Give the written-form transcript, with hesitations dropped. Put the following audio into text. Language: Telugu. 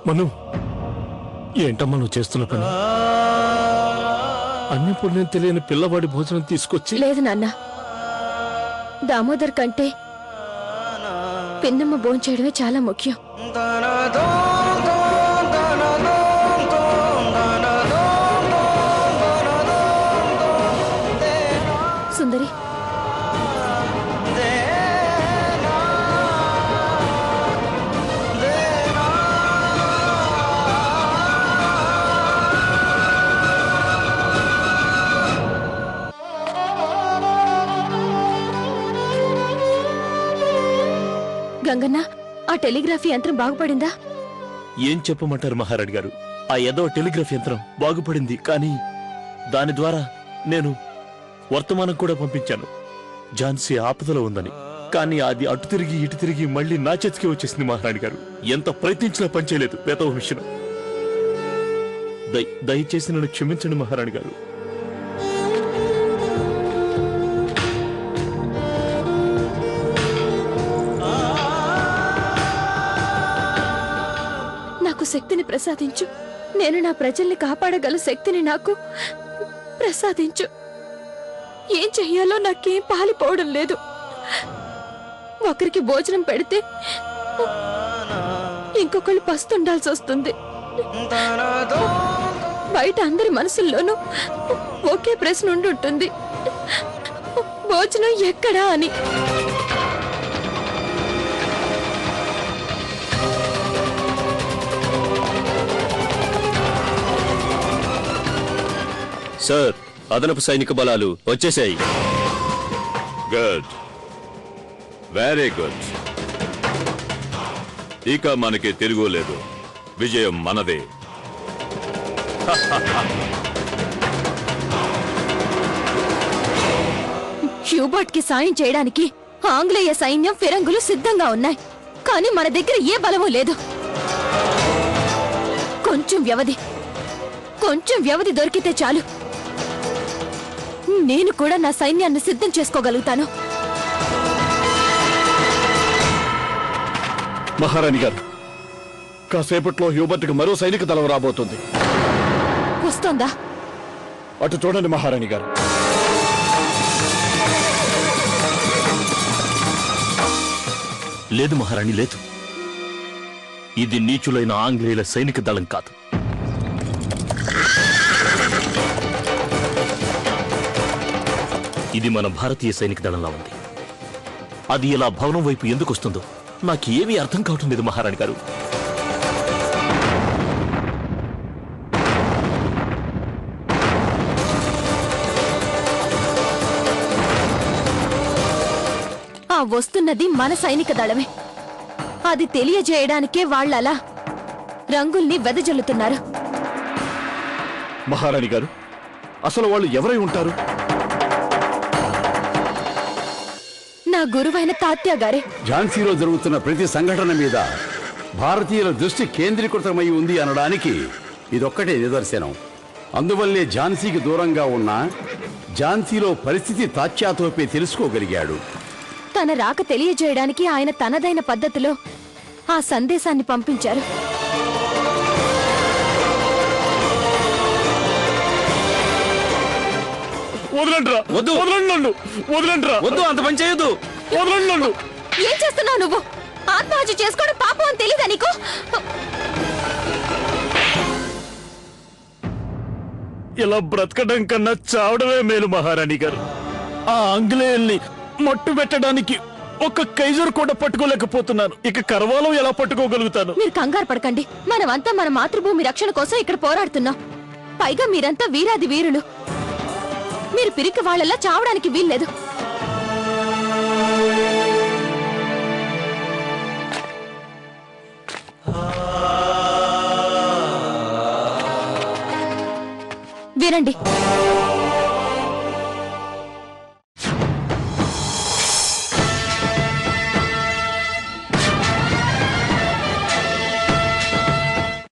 మను, ఏంటమ్మా నువ్వు చేస్తున్న పని? అన్ని పుణ్యం తెలియని పిల్లవాడి భోజనం తీసుకొచ్చి. లేదు నాన్న, దామోదర్ కంటే పిన్నమ్మ భోంచేయడమే చాలా ముఖ్యం. సుందరి, గంగన్న, ఆ టెలిగ్రాఫీ యంత్రం బాగుపడిందా? ఏం చెప్పమంటారు మహారాణి గారు? ఆ ఏదో టెలిగ్రాఫ్ యంత్రం బాగుపడింది, కానీ దాని ద్వారా నేను వర్తమానం కూడా పంపించాను. ఝాన్సీ ఆపదలో ఉందని. కానీ అది అటు తిరిగి ఇటు తిరిగి మళ్ళీ నా చేతికి వచ్చేసింది మహారాణి గారు. ఎంత ప్రయత్నించినా పనిచేయలేదు. వేతవ మిషన్. దయచేసి నన్ను క్షమించండి మహారాణి గారు. నాకు శక్తిని ప్రసాదించు. నేను నా ప్రజల్ని కాపాడగల శక్తిని నాకు ప్రసాదించు. ఏం చెయ్యాలో నాకేం పాలిపోవడం లేదు. ఒకరికి భోజనం పెడితే ఇంకొకళ్ళు పస్తుండాల్సి వస్తుంది. బయట అందరి మనసుల్లోనూ ఒకే ప్రశ్న ఉండుంటుంది, భోజనం ఎక్కడా అని. సార్, అదనపు సైనిక బలాలు వచ్చేసాయి. Good, very good. ఇక మనకి తిరుగులేదు. విజయం మనదే. హ్యూబర్ట్ కి సాయం చేయడానికి ఆంగ్లేయ సైన్యం ఫిరంగులు సిద్ధంగా ఉన్నాయి, కానీ మన దగ్గర ఏ బలమూ లేదు. కొంచెం వ్యవధి దొరికితే చాలు. నేను కూడా నా సైన్యాన్ని సిద్ధం చేసుకోగలుగుతాను. మహారాణి గారు, కాసేపట్లో హ్యూబర్ట్కి మరో సైనిక దళం రాబోతుంది. వస్తోందా? అటు చూడండి మహారాణి గారు. లేదు మహారాణి, లేదు. ఇది నీచులైన ఆంగ్లేయుల సైనిక దళం కాదు. ఇది మన భారతీయ సైనిక దళంలా ఉంది. అది ఇలా భవనం వైపు ఎందుకు వస్తుందో నాకు ఏమీ అర్థం కావటం లేదు మహారాణి గారు. ఆ వస్తున్నది మన సైనిక దళమే. అది తెలియజేయడానికే వాళ్ళలా రంగుల్ని వెదజల్లుతున్నారు. మహారాణి గారు, అసలు వాళ్ళు ఎవరై ఉంటారు? నా గురువైన తాత్యా గారే. ఝాన్సీలో జరుగుతున్న ప్రతి సంఘటన మీద భారతీయుల దృష్టి కేంద్రీకృతమై ఉంది అనడానికి ఇదొక్కటే నిదర్శనం. అందువల్లే ఝాన్సీకి దూరంగా ఉన్న ఝాన్సీలో పరిస్థితి తాత్యాతోపే తెలుసుకోగలిగాడు. తన రాక తెలియజేయడానికి ఆయన తనదైన పద్ధతిలో ఆ సందేశాన్ని పంపించారు. వద్దు, అంత పని చేయొద్దు. ఏం చేస్తున్నావు నువ్వు? ఆత్మహత్య చేసుకోవడం పాపం అని తెలీదా నీకు? ఇలా బ్రతకడం కన్నా చావడమే మేలు మహారాణి గారు. ఆ ఆంగ్లేయుల్ని మట్టు పెట్టడానికి ఒక్క కైజర్ కూడా పట్టుకోలేకపోతున్నాను. ఇక కర్వాలో ఎలా పట్టుకోగలుగుతాను? మీరు కంగారు పడకండి. మనమంతా మన మాతృభూమి రక్షణ కోసం ఇక్కడ పోరాడుతున్నాం. పైగా మీరంతా వీరాది వీరులు. మీరు పిరికి వాళ్ళలా చావడానికి వీల్లేదు. వినండి,